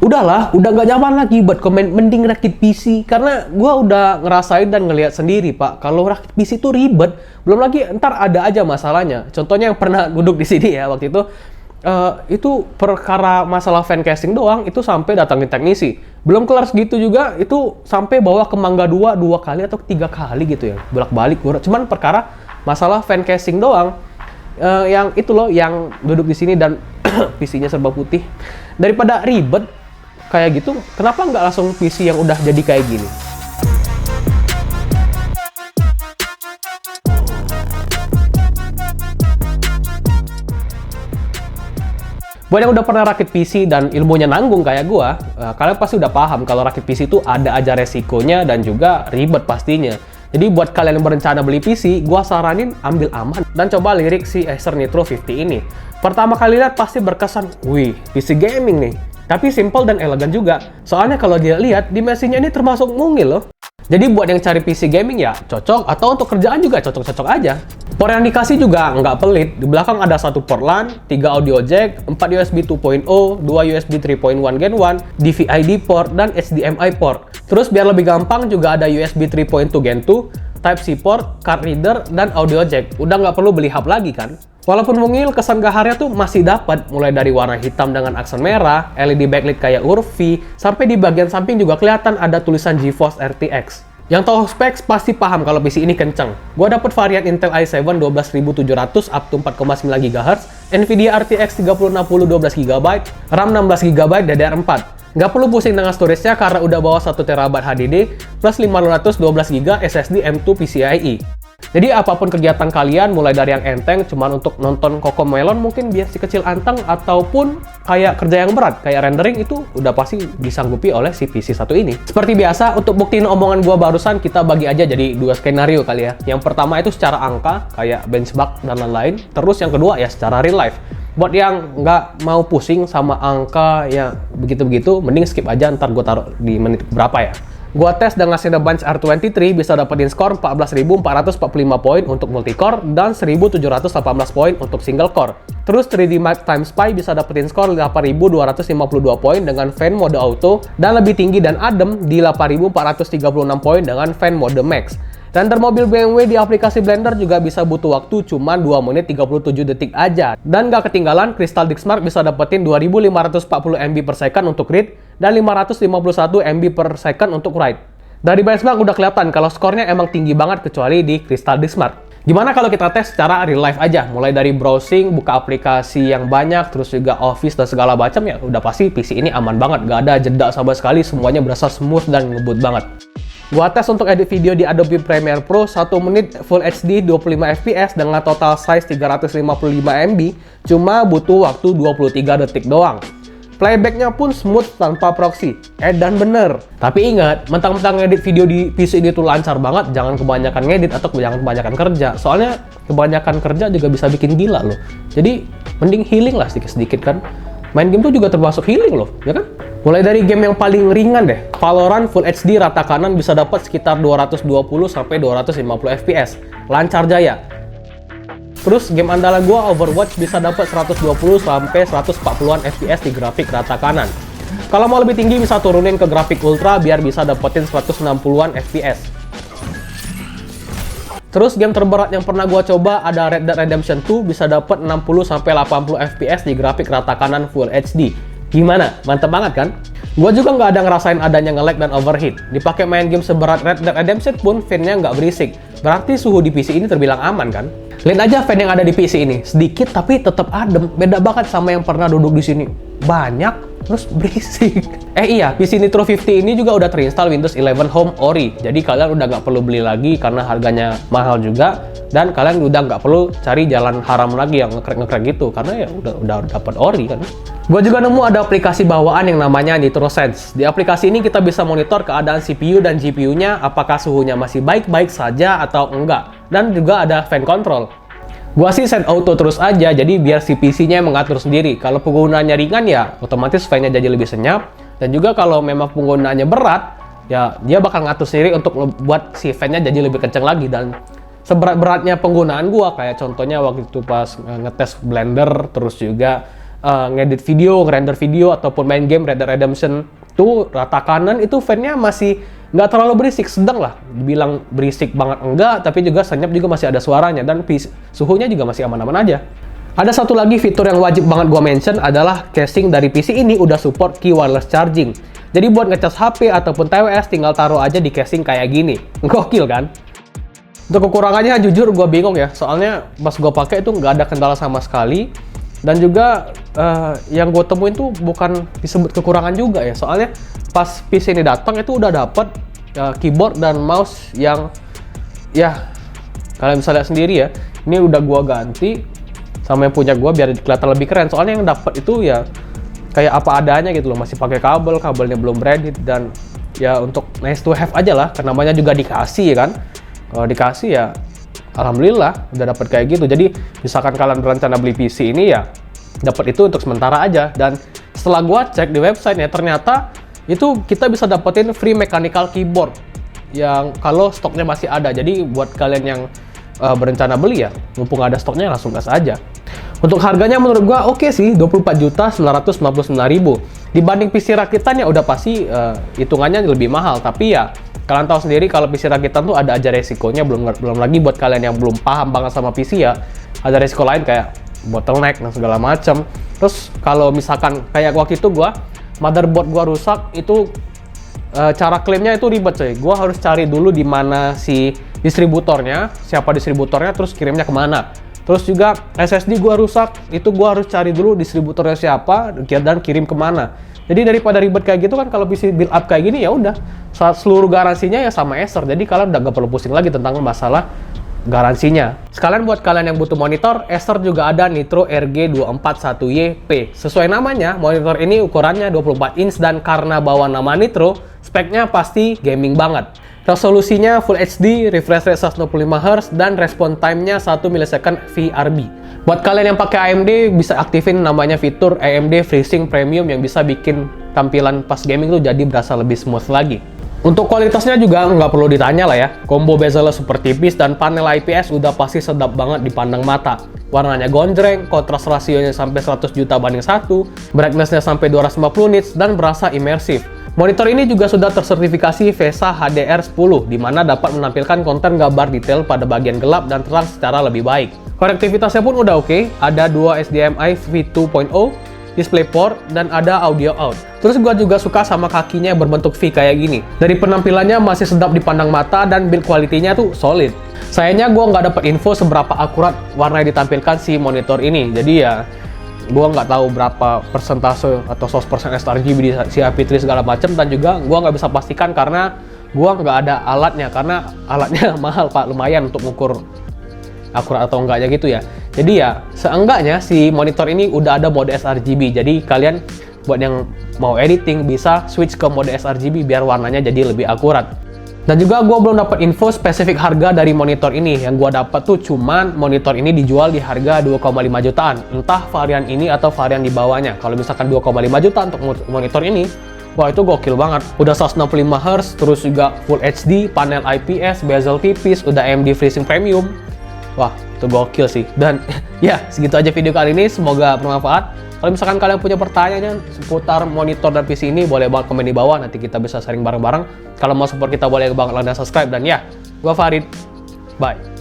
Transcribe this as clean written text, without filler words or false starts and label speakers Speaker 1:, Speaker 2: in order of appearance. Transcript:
Speaker 1: udahlah, udah nggak nyaman lagi buat komen, mending rakit PC. Karena gua udah ngerasain dan ngelihat sendiri, Pak, kalau rakit PC itu ribet. Belum lagi ntar ada aja masalahnya. Contohnya yang pernah duduk di sini ya waktu itu perkara masalah fan casing doang, itu sampai datangin teknisi. Belum kelar segitu juga, itu sampai bawa ke Mangga 2 kali atau 3 kali gitu ya, bolak-balik. Cuman perkara masalah fan casing doang. Yang itu loh, yang duduk di sini dan PC-nya serba putih. Daripada ribet kayak gitu, kenapa nggak langsung PC yang udah jadi kayak gini? Buat yang udah pernah rakit PC dan ilmunya nanggung kayak gua, kalian pasti udah paham kalau rakit PC itu ada aja resikonya dan juga ribet pastinya. Jadi buat kalian yang berencana beli PC, gua saranin ambil aman dan coba lirik si Acer Nitro 50 ini. Pertama kali lihat pasti berkesan, wih, PC gaming nih. Tapi simple dan elegan juga. Soalnya kalau dia lihat, dimensinya ini termasuk mungil loh. Jadi buat yang cari PC gaming ya cocok, atau untuk kerjaan juga cocok-cocok aja. Port yang dikasih juga nggak pelit. Di belakang ada 1 port LAN, 3 audio jack, 4 USB 2.0, 2 USB 3.1 Gen 1, DVI-D port, dan HDMI port. Terus biar lebih gampang juga ada USB 3.2 Gen 2, Type-C port, card reader, dan audio jack. Udah nggak perlu beli hub lagi kan? Walaupun mungil, kesan gaharnya tuh masih dapat, mulai dari warna hitam dengan aksen merah, LED backlit kayak huruf V, sampai di bagian samping juga kelihatan ada tulisan GeForce RTX. Yang tahu specs pasti paham kalau PC ini kenceng. Gua dapet varian Intel i7 12700 up to 4,9 GHz, Nvidia RTX 3060 12GB, RAM 16GB DDR4. Nggak perlu pusing dengan storage-nya karena udah bawa 1 TB HDD plus 512GB SSD M2 PCIe. Jadi apapun kegiatan kalian, mulai dari yang enteng cuman untuk nonton Cocomelon mungkin biar si kecil anteng, ataupun kayak kerja yang berat kayak rendering, itu udah pasti disanggupi oleh si PC satu ini. Seperti biasa, untuk buktiin omongan gua barusan, kita bagi aja jadi 2 skenario kali ya. Yang pertama itu secara angka kayak benchmark dan lain-lain. Terus yang kedua ya secara real life. Buat yang nggak mau pusing sama angka ya begitu-begitu, mending skip aja, ntar gue taruh di menit berapa ya. Gua tes dengan Cinebench R23 bisa dapetin skor 14.445 poin untuk multicore dan 1.718 poin untuk single core. Terus 3D Mark Time Spy bisa dapetin skor 8.252 poin dengan fan mode auto dan lebih tinggi dan adem di 8.436 poin dengan fan mode max. Render mobil BMW di aplikasi Blender juga bisa butuh waktu cuma 2 menit 37 detik aja. Dan gak ketinggalan, Crystal Dixmark bisa dapetin 2540 MB per second untuk read dan 551 MB per second untuk write. Dari benchmark udah kelihatan kalau skornya emang tinggi banget kecuali di Crystal Dixmark. Gimana kalau kita tes secara real life aja? Mulai dari browsing, buka aplikasi yang banyak, terus juga Office dan segala macam, ya udah pasti PC ini aman banget. Gak ada jeda sama sekali, semuanya berasa smooth dan ngebut banget. Gua tes untuk edit video di Adobe Premiere Pro 1 menit Full HD 25 fps dengan total size 355 MB cuma butuh waktu 23 detik doang. Playbacknya pun smooth tanpa proxy. Dan bener. Tapi ingat, mentang-mentang ngedit video di PC ini tuh lancar banget, jangan kebanyakan ngedit atau jangan kebanyakan kerja. Soalnya kebanyakan kerja juga bisa bikin gila loh. Jadi mending healing lah sedikit-sedikit kan. Main game tuh juga termasuk healing loh, ya kan? Mulai dari game yang paling ringan deh, Valorant Full HD rata kanan bisa dapat sekitar 220 sampai 250 fps, lancar jaya. Terus game andalan gua Overwatch bisa dapat 120 sampai 140-an fps di grafik rata kanan. Kalau mau lebih tinggi bisa turunin ke grafik ultra biar bisa dapetin 160-an fps. Terus game terberat yang pernah gua coba ada Red Dead Redemption 2 bisa dapat 60 sampai 80 fps di grafik rata kanan Full HD. Gimana? Mantep banget kan? Gua juga nggak ada ngerasain adanya nge-lag dan overheat. Dipakai main game seberat Red Dead Redemption pun fan-nya nggak berisik. Berarti suhu di PC ini terbilang aman kan? Lihat aja fan yang ada di PC ini. Sedikit tapi tetap adem. Beda banget sama yang pernah duduk di sini. Banyak, terus berisik. Iya, PC Nitro 50 ini juga udah terinstall Windows 11 Home Ori. Jadi kalian udah nggak perlu beli lagi karena harganya mahal juga. Dan kalian udah nggak perlu cari jalan haram lagi yang ngekrek-ngekrek gitu. Karena ya udah dapat Ori kan. Gua juga nemu ada aplikasi bawaan yang namanya NitroSense. Di aplikasi ini kita bisa monitor keadaan CPU dan GPU-nya, apakah suhunya masih baik-baik saja atau enggak. Dan juga ada fan control. Gua sih set auto terus aja, jadi biar si PC-nya mengatur sendiri. Kalau penggunaannya ringan ya, otomatis fan-nya jadi lebih senyap. Dan juga kalau memang penggunaannya berat, ya dia bakal ngatur sendiri untuk membuat si fan-nya jadi lebih kencang lagi. Dan seberat-beratnya penggunaan gua, kayak contohnya waktu itu pas ngetes Blender, terus juga ngedit video, render video, ataupun main game Red Dead Redemption tuh rata kanan itu fan-nya masih nggak terlalu berisik, sedang lah. Dibilang berisik banget enggak, tapi juga senyap juga masih ada suaranya, dan suhunya juga masih aman-aman aja. Ada satu lagi fitur yang wajib banget gua mention adalah casing dari PC ini udah support key wireless charging. Jadi buat ngecas HP ataupun TWS tinggal taruh aja di casing kayak gini. Gokil kan? Untuk kekurangannya jujur gue bingung ya, soalnya pas gue pakai itu nggak ada kendala sama sekali, dan juga yang gue temuin tuh bukan disebut kekurangan juga ya, soalnya pas PC ini datang itu udah dapet keyboard dan mouse yang ya kalian bisa lihat sendiri ya, ini udah gue ganti sama yang punya gue biar kelihatan lebih keren, soalnya yang dapet itu ya kayak apa adanya gitu loh, masih pakai kabelnya belum branded, dan ya untuk nice to have aja lah, karena namanya juga dikasih ya kan. Kalau dikasih ya alhamdulillah udah dapat kayak gitu. Jadi misalkan kalian berencana beli PC ini ya dapat itu untuk sementara aja. Dan setelah gua cek di website-nya ternyata itu kita bisa dapetin free mechanical keyboard yang kalau stoknya masih ada. Jadi buat kalian yang berencana beli ya mumpung ada stoknya langsung gas aja. Untuk harganya menurut gua oke sih, 24.999.000. Dibanding PC rakitan ya udah pasti hitungannya lebih mahal, tapi ya kalian tahu sendiri kalau PC rakitan tuh ada aja resikonya, belum lagi buat kalian yang belum paham banget sama PC ya, ada resiko lain kayak bottleneck dan segala macam. Terus kalau misalkan kayak waktu itu motherboard gua rusak, itu cara klaimnya itu ribet coy. Gua harus cari dulu di mana si distributornya, siapa distributornya, terus kirimnya kemana. Terus juga SSD gua rusak, itu gua harus cari dulu distributornya siapa dan kirim kemana. Jadi daripada ribet kayak gitu kan, kalau PC build up kayak gini ya udah seluruh garansinya ya sama Acer. Jadi kalian udah gak perlu pusing lagi tentang masalah garansinya. Sekalian buat kalian yang butuh monitor, Acer juga ada Nitro RG241YP. Sesuai namanya, monitor ini ukurannya 24 inch dan karena bawa nama Nitro, speknya pasti gaming banget. Resolusinya Full HD, refresh rate 125Hz, dan respon time-nya 1 millisecond VRB. Buat kalian yang pakai AMD, bisa aktifin namanya fitur AMD FreeSync Premium yang bisa bikin tampilan pas gaming tuh jadi berasa lebih smooth lagi. Untuk kualitasnya juga nggak perlu ditanya lah ya. Combo bezelnya super tipis dan panel IPS udah pasti sedap banget dipandang mata. Warnanya gonjreng, kontras rasionya sampai 100 juta banding 1, brightness-nya sampai 250 nits, dan berasa imersif. Monitor ini juga sudah tersertifikasi VESA HDR10, di mana dapat menampilkan konten gambar detail pada bagian gelap dan terang secara lebih baik. Konektivitasnya pun udah oke, ada 2 HDMI v2.0, DisplayPort, dan ada audio out. Terus gua juga suka sama kakinya yang berbentuk V kayak gini. Dari penampilannya masih sedap dipandang mata dan build quality-nya tuh solid. Sayangnya gua nggak dapat info seberapa akurat warna yang ditampilkan si monitor ini. Jadi ya gua nggak tahu berapa persentase atau 100% sRGB di si IP3 segala macam, dan juga gua nggak bisa pastikan karena gua nggak ada alatnya, karena alatnya mahal pak, lumayan untuk mengukur akurat atau enggaknya gitu ya. Jadi ya seenggaknya si monitor ini udah ada mode sRGB, jadi kalian buat yang mau editing bisa switch ke mode sRGB biar warnanya jadi lebih akurat. Dan juga gue belum dapat info spesifik harga dari monitor ini. Yang gue dapat tuh cuman monitor ini dijual di harga 2,5 jutaan, entah varian ini atau varian di bawahnya. Kalau misalkan 2,5 juta untuk monitor ini, wah itu gokil banget. Udah 165Hz, terus juga Full HD, panel IPS, bezel tipis, udah AMD FreeSync Premium. Wah, itu gokil sih. Dan ya, segitu aja video kali ini. Semoga bermanfaat. Kalau misalkan kalian punya pertanyaan seputar monitor dan PC ini, boleh banget komen di bawah. Nanti kita bisa sharing bareng-bareng. Kalau mau support kita, boleh banget like dan subscribe. Dan ya, gua Farid. Bye.